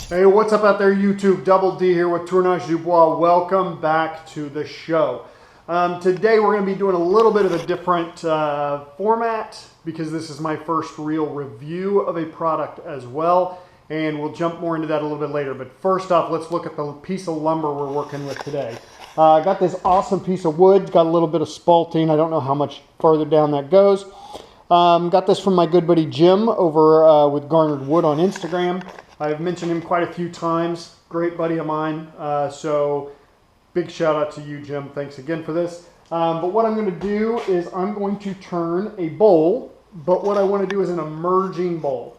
Hey, what's up out there, YouTube? Double D here with Tournage Dubois. Welcome back to the show. Today we're going to be doing a little bit of a different format because this is my first real review of a product as well, and we'll jump more into that a little bit later. But first off, let's look at the piece of lumber we're working with today. I got this awesome piece of wood, got a little bit of spalting. I don't know how much farther down that goes. Got this from my good buddy Jim over with Garnered Wood on Instagram. I've mentioned him quite a few times. Great buddy of mine. So big shout out to you, Jim. Thanks again for this. But what I'm going to do is I'm going to turn a bowl, but what I want to do is an emerging bowl.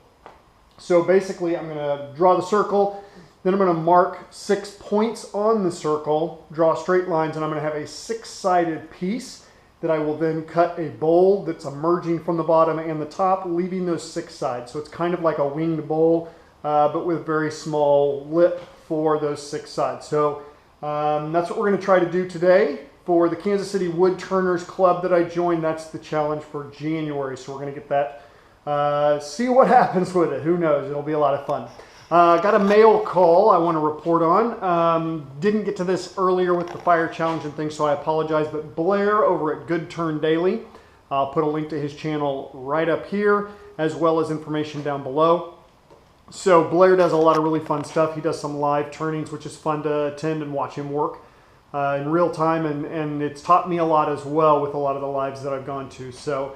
So basically I'm going to draw the circle, then I'm going to mark 6 points on the circle, draw straight lines, and I'm going to have a 6-sided piece that I will then cut a bowl that's emerging from the bottom and the top, leaving those 6 sides. So it's kind of like a winged bowl, but with very small lip for those 6 sides. So that's what we're going to try to do today for the Kansas City Wood Turners Club that I joined. That's the challenge for January. So we're going to get that, see what happens with it. Who knows? It'll be a lot of fun. Got a mail call I want to report on. Didn't get to this earlier with the fire challenge and things, so I apologize. But Blair over at Good Turn Daily, I'll put a link to his channel right up here, as well as information down below. So Blair does a lot of really fun stuff. He does some live turnings, which is fun to attend and watch him work in real time. And it's taught me a lot as well with a lot of the lives that I've gone to. So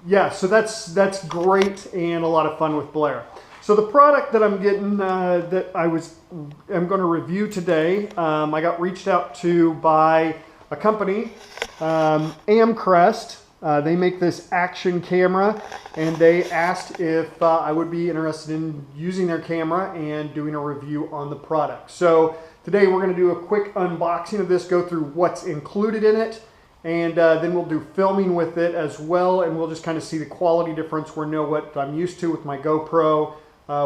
yeah, so that's great and a lot of fun with Blair. So the product that I'm getting, that I'm going to review today, I got reached out to by a company, Amcrest. They make this action camera, and they asked if I would be interested in using their camera and doing a review on the product. So today we're going to do a quick unboxing of this, go through what's included in it, and then we'll do filming with it as well, and we'll just kind of see the quality difference. We'll know what I'm used to with my GoPro,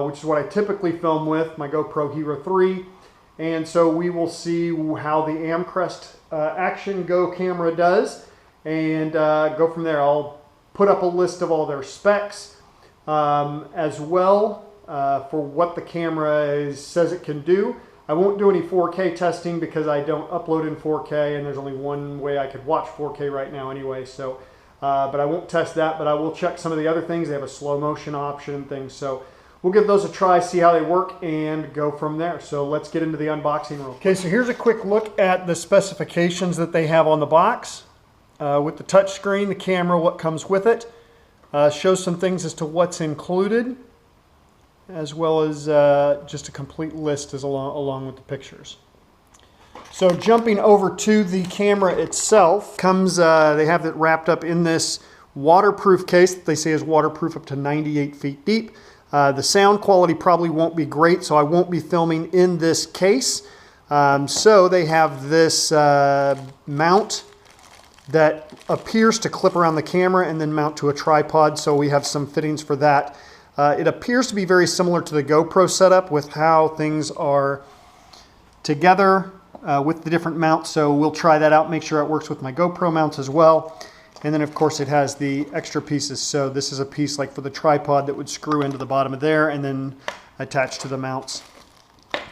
which is what I typically film with, my GoPro Hero 3. And so we will see how the Amcrest Action Go camera does, and go from there. I'll put up a list of all their specs as well for what the camera says it can do. I won't do any 4K testing because I don't upload in 4K, and there's only one way I could watch 4K right now anyway. So, but I won't test that, but I will check some of the other things. They have a slow motion option and things. So we'll give those a try, see how they work, and go from there. So let's get into the unboxing real quick. Okay, so here's a quick look at the specifications that they have on the box. With the touch screen, the camera, what comes with it. Shows some things as to what's included, as well as just a complete list along with the pictures. So jumping over to the camera itself, they have it wrapped up in this waterproof case that they say is waterproof up to 98 feet deep. The sound quality probably won't be great, so I won't be filming in this case. So they have this mount that appears to clip around the camera and then mount to a tripod, so we have some fittings for that. It appears to be very similar to the GoPro setup with how things are together with the different mounts, so we'll try that out, make sure it works with my GoPro mounts as well. And then of course it has the extra pieces, so this is a piece like for the tripod that would screw into the bottom of there and then attach to the mounts.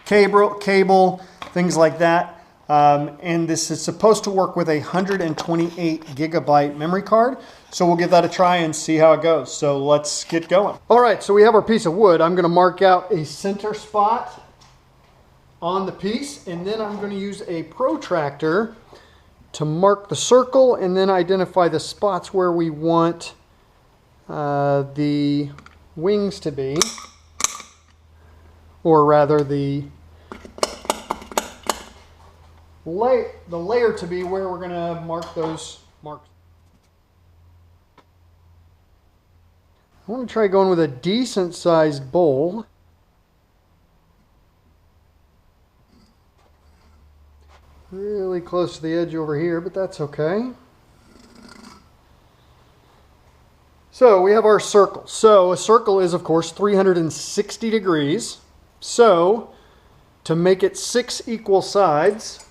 Cable, things like that. And this is supposed to work with a 128 gigabyte memory card. So we'll give that a try and see how it goes. So let's get going. All right, so we have our piece of wood. I'm going to mark out a center spot on the piece, and then I'm going to use a protractor to mark the circle and then identify the spots where we want the wings to be, or rather the layer to be where we're going to mark those marks. I want to try going with a decent sized bowl. Really close to the edge over here, but that's okay. So we have our circle. So a circle is of course 360 degrees. So to make it 6 equal sides,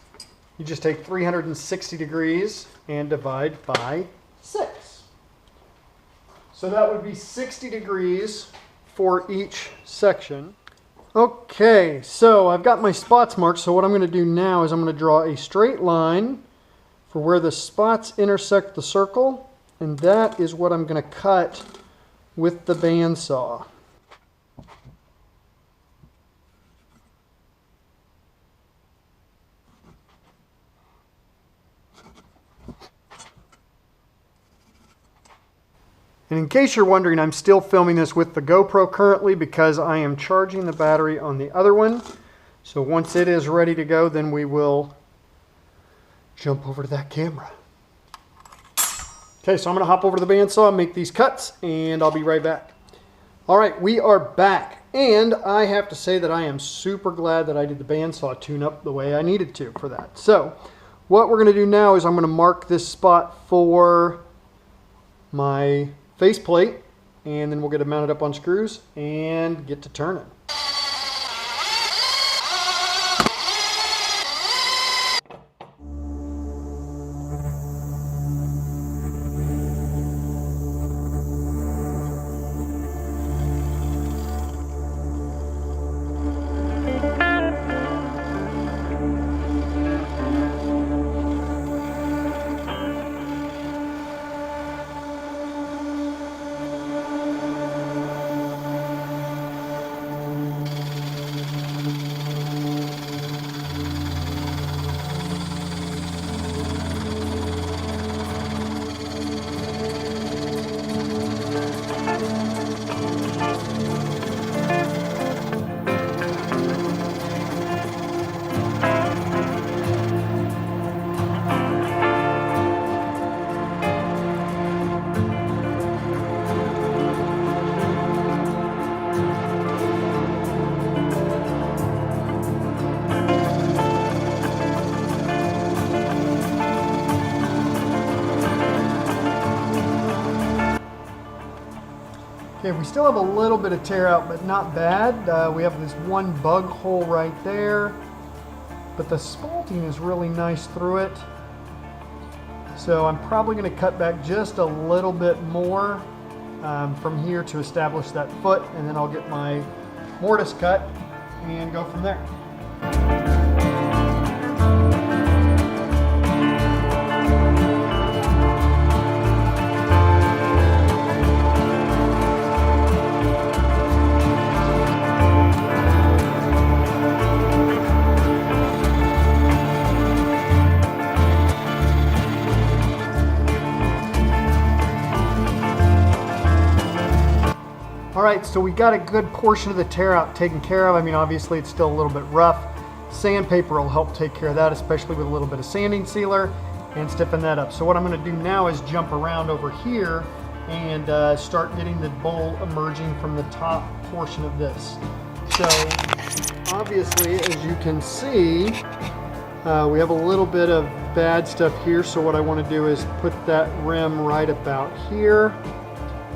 you just take 360 degrees and divide by 6. So that would be 60 degrees for each section. Okay, so I've got my spots marked, so what I'm going to do now is I'm going to draw a straight line for where the spots intersect the circle, and that is what I'm going to cut with the bandsaw. And in case you're wondering, I'm still filming this with the GoPro currently because I am charging the battery on the other one. So once it is ready to go, then we will jump over to that camera. Okay, so I'm going to hop over to the bandsaw, make these cuts, and I'll be right back. All right, we are back. And I have to say that I am super glad that I did the bandsaw tune-up the way I needed to for that. So what we're going to do now is I'm going to mark this spot for my faceplate, and then we'll get it mounted up on screws and get to turning. Okay, we still have a little bit of tear out, but not bad. We have this one bug hole right there, but the spalting is really nice through it. So I'm probably going to cut back just a little bit more from here to establish that foot, and then I'll get my mortise cut and go from there. Alright, so we got a good portion of the tear out taken care of. I mean, obviously it's still a little bit rough. Sandpaper will help take care of that, especially with a little bit of sanding sealer, and stiffen that up. So what I'm going to do now is jump around over here and start getting the bowl emerging from the top portion of this. So obviously, as you can see, we have a little bit of bad stuff here. So what I want to do is put that rim right about here,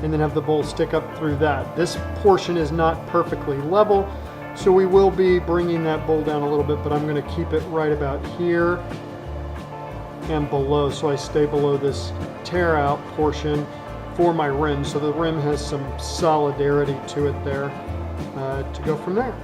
and then have the bowl stick up through that. This portion is not perfectly level, so we will be bringing that bowl down a little bit, but I'm going to keep it right about here and below, so I stay below this tear out portion for my rim, so the rim has some solidarity to it there to go from there.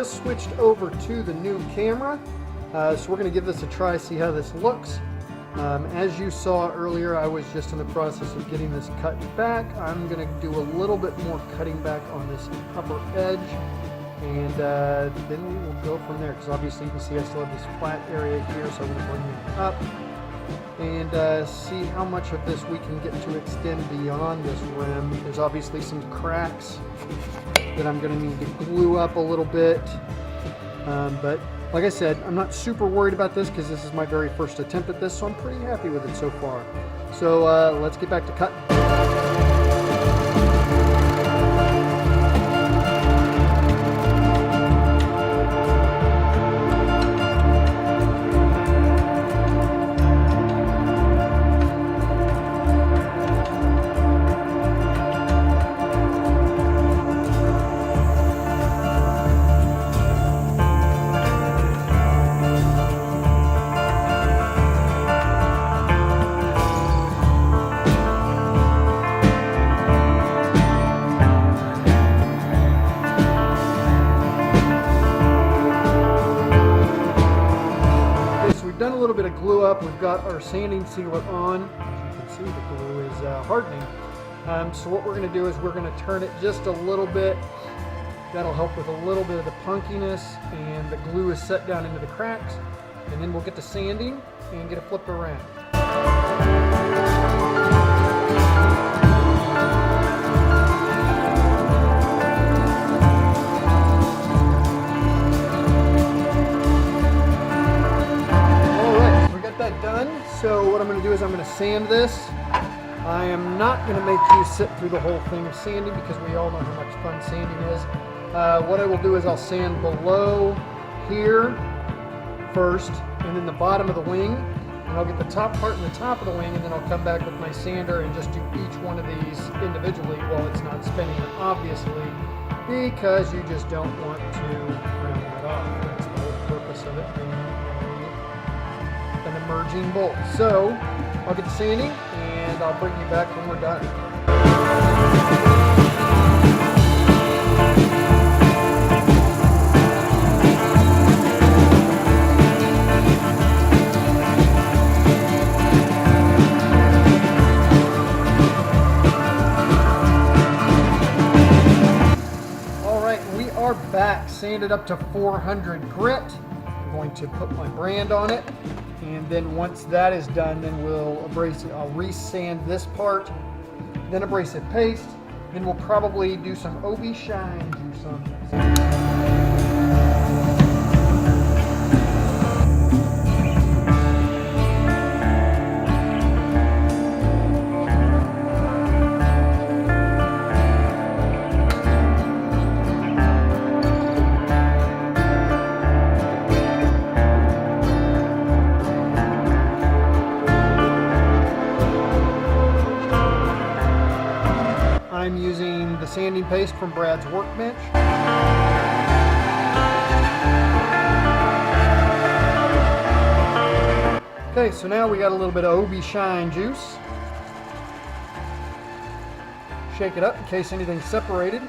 Switched over to the new camera, so we're going to give this a try, see how this looks. As you saw earlier, I was just in the process of getting this cut back. I'm going to do a little bit more cutting back on this upper edge, and then we will go from there, because obviously you can see I still have this flat area here, so I'm going to bring it up and see how much of this we can get to extend beyond this rim. There's obviously some cracks that I'm going to need to glue up a little bit, but like I said, I'm not super worried about this because this is my very first attempt at this, so I'm pretty happy with it so far. So let's get back to cutting. Done a little bit of glue up. We've got our sanding sealer on. As you can see, the glue is hardening. So what we're going to do is we're going to turn it just a little bit. That'll help with a little bit of the punkiness, and the glue is set down into the cracks. And then we'll get to sanding and get it flipped around. So what I'm going to do is I'm going to sand this. I am not going to make you sit through the whole thing of sanding because we all know how much fun sanding is. What I will do is I'll sand below here first, and then the bottom of the wing, and I'll get the top part and the top of the wing, and then I'll come back with my sander and just do each one of these individually while it's not spinning, obviously, because you just don't want to round that off. That's the whole purpose of it being an emerging bolt. So I'll get to sanding and I'll bring you back when we're done. All right, we are back, sanded up to 400 grit. I'm going to put my brand on it. And then once that is done, then we'll abrasive it. I'll resand this part, then abrasive paste, then we'll probably do some OB shine juice on this. I'm using the sanding paste from Brad's Workbench. Okay, so now we got a little bit of OB Shine juice. Shake it up in case anything's separated.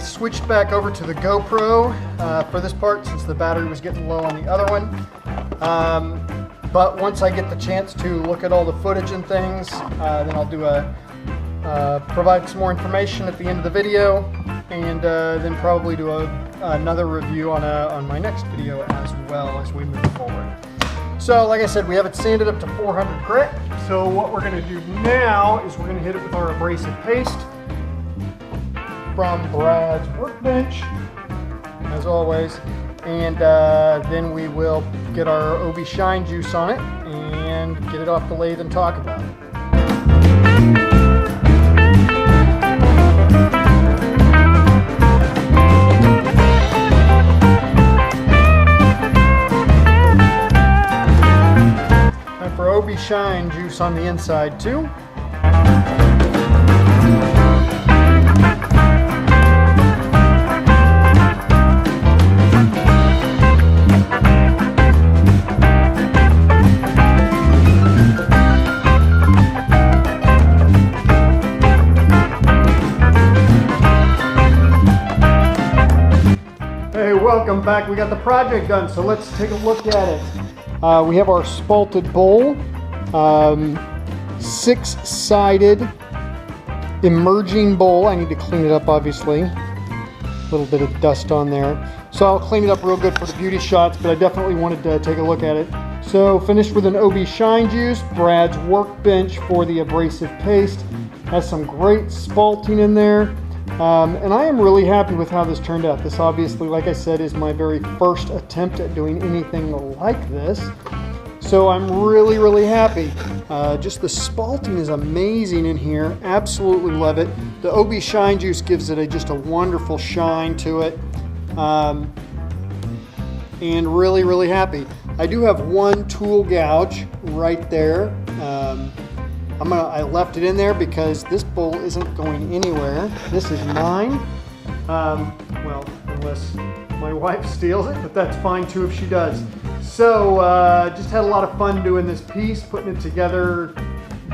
switched back over to the GoPro for this part since the battery was getting low on the other one. But once I get the chance to look at all the footage and things, then I'll do provide some more information at the end of the video, and then probably do another review on my next video as well as we move forward. So like I said, we have it sanded up to 400 grit. So what we're going to do now is we're going to hit it with our abrasive paste from Brad's workbench, as always. And then we will get our OB Shine juice on it and get it off the lathe and talk about it. Time for OB Shine juice on the inside too. Welcome back. We got the project done, so let's take a look at it. We have our spalted bowl, 6-sided emerging bowl. I need to clean it up, obviously. A little bit of dust on there. So I'll clean it up real good for the beauty shots, but I definitely wanted to take a look at it. So finished with an OB Shine juice, Brad's workbench for the abrasive paste. Has some great spalting in there. And I am really happy with how this turned out. This obviously, like I said, is my very first attempt at doing anything like this. So I'm really, really happy. Just the spalting is amazing in here. Absolutely love it. The OB Shine juice gives it just a wonderful shine to it. And really, really happy. I do have one tool gouge right there. I left it in there because this bowl isn't going anywhere. This is mine. Well, unless my wife steals it, but that's fine too if she does. So just had a lot of fun doing this piece, putting it together.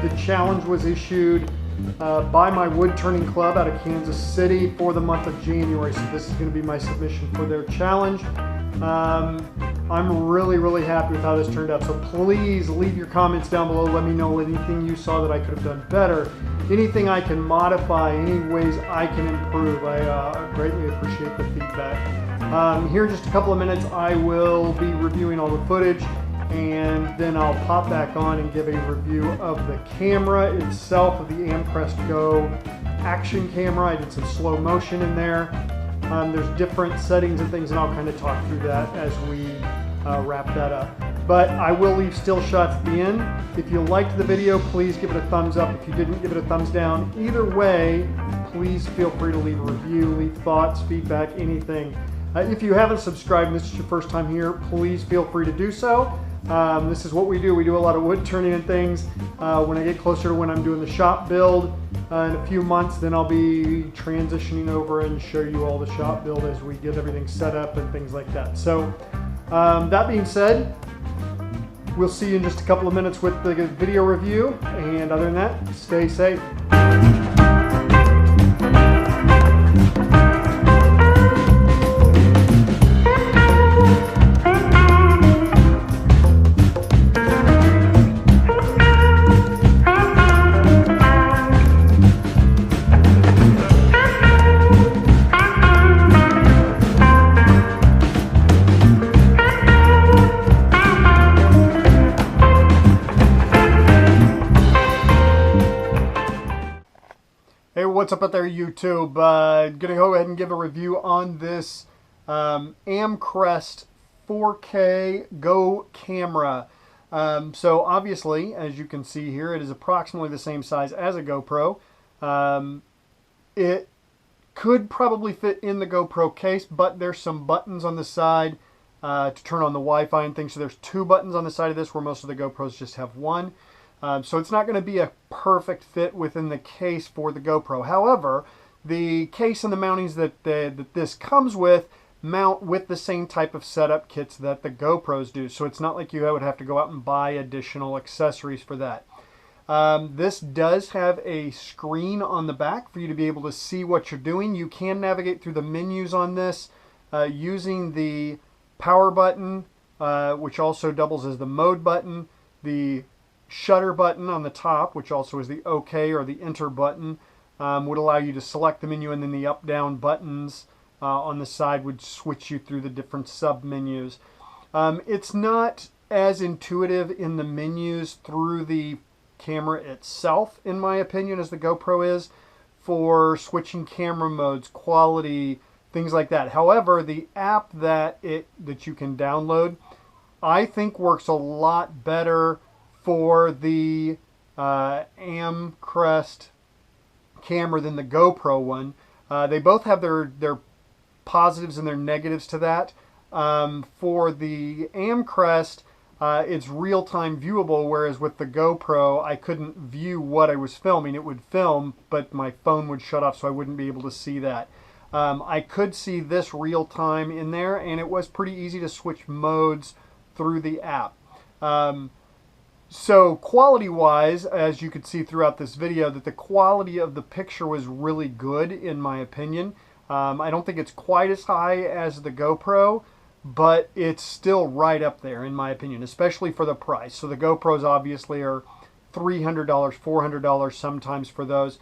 The challenge was issued by my wood turning club out of Kansas City for the month of January. So this is going to be my submission for their challenge. I'm really, really happy with how this turned out. So please leave your comments down below. Let me know anything you saw that I could have done better. Anything I can modify, any ways I can improve. I greatly appreciate the feedback. Here in just a couple of minutes, I will be reviewing all the footage, and then I'll pop back on and give a review of the camera itself, of the Amcrest Go action camera. I did some slow motion in there. There's different settings and things, and I'll kind of talk through that as we wrap that up. But I will leave still shots at the end. If you liked the video, please give it a thumbs up. If you didn't, give it a thumbs down. Either way, please feel free to leave a review, leave thoughts, feedback, anything. If you haven't subscribed and this is your first time here, please feel free to do so. This is what we do. We do a lot of wood turning and things. When I get closer to when I'm doing the shop build in a few months, then I'll be transitioning over and show you all the shop build as we get everything set up and things like that. So that being said, we'll see you in just a couple of minutes with the video review. And other than that, stay safe. What's up out there, YouTube? Gonna go ahead and give a review on this Amcrest 4K Go camera. So obviously, as you can see here, it is approximately the same size as a GoPro. It could probably fit in the GoPro case, but there's some buttons on the side to turn on the Wi-Fi and things. So there's 2 buttons on the side of this, where most of the GoPros just have 1. So it's not going to be a perfect fit within the case for the GoPro. However, the case and the mountings that this comes with mount with the same type of setup kits that the GoPros do. So it's not like you would have to go out and buy additional accessories for that. This does have a screen on the back for you to be able to see what you're doing. You can navigate through the menus on this using the power button, which also doubles as the mode button, the shutter button on the top, which also is the OK or the enter button, would allow you to select the menu, and then the up-down buttons on the side would switch you through the different sub-menus. It's not as intuitive in the menus through the camera itself, in my opinion, as the GoPro is for switching camera modes, quality, things like that. However, the app that you can download, I think works a lot better for the Amcrest camera than the GoPro one. They both have their positives and their negatives to that. For the Amcrest, it's real-time viewable, whereas with the GoPro, I couldn't view what I was filming. It would film, but my phone would shut off, so I wouldn't be able to see that. I could see this real-time in there, and it was pretty easy to switch modes through the app. So quality-wise, as you could see throughout this video, that the quality of the picture was really good, in my opinion. I don't think it's quite as high as the GoPro, but it's still right up there, in my opinion, especially for the price. So the GoPros obviously are $300, $400 sometimes for those.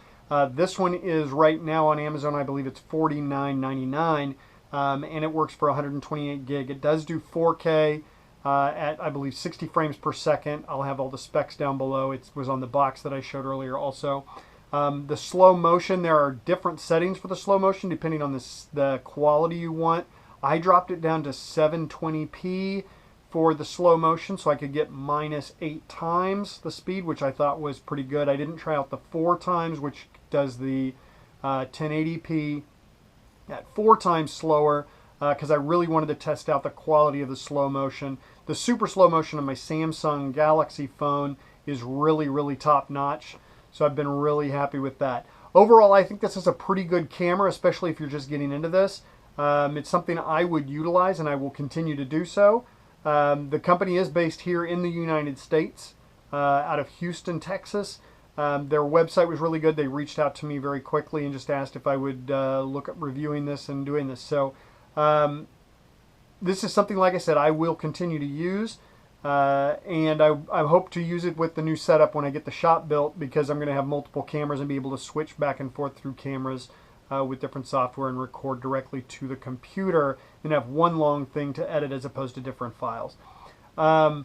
This one is right now on Amazon, I believe it's $49.99, and it works for 128 gig. It does do 4K at, I believe, 60 frames per second. I'll have all the specs down below. It was on the box that I showed earlier also. The slow motion, there are different settings for the slow motion depending on the quality you want. I dropped it down to 720p for the slow motion, so I could get -8 times the speed, which I thought was pretty good. I didn't try out the 4 times, which does the 1080p at 4 times slower, because I really wanted to test out the quality of the slow motion. The super slow motion on my Samsung Galaxy phone is really, really top notch, so I've been really happy with that. Overall, I think this is a pretty good camera, especially if you're just getting into this. It's something I would utilize, and I will continue to do so. The company is based here in the United States, out of Houston, Texas. Their website was really good. They reached out to me very quickly and just asked if I would look at reviewing this and doing this. So this is something, like I said, I will continue to use. And I hope to use it with the new setup when I get the shop built, because I'm going to have multiple cameras and be able to switch back and forth through cameras with different software and record directly to the computer and have one long thing to edit as opposed to different files. That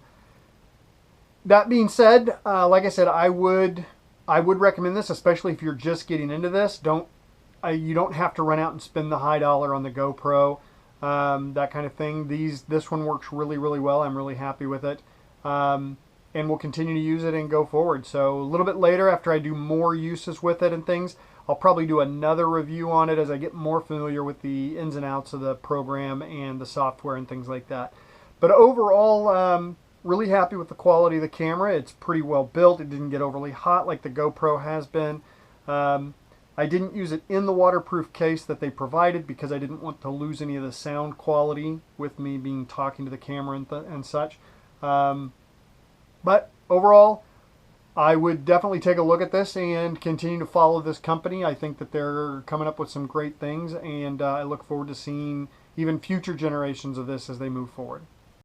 being said, like I said, I would recommend this, especially if you're just getting into this. You don't have to run out and spend the high dollar on the GoPro, that kind of thing. This one works really, really well. I'm really happy with it. And we'll continue to use it and go forward. So a little bit later, after I do more uses with it and things, I'll probably do another review on it as I get more familiar with the ins and outs of the program and the software and things like that. But overall, really happy with the quality of the camera. It's pretty well built. It didn't get overly hot like the GoPro has been. I didn't use it in the waterproof case that they provided because I didn't want to lose any of the sound quality with me talking to the camera and such. But overall, I would definitely take a look at this and continue to follow this company. I think that they're coming up with some great things, and I look forward to seeing even future generations of this as they move forward.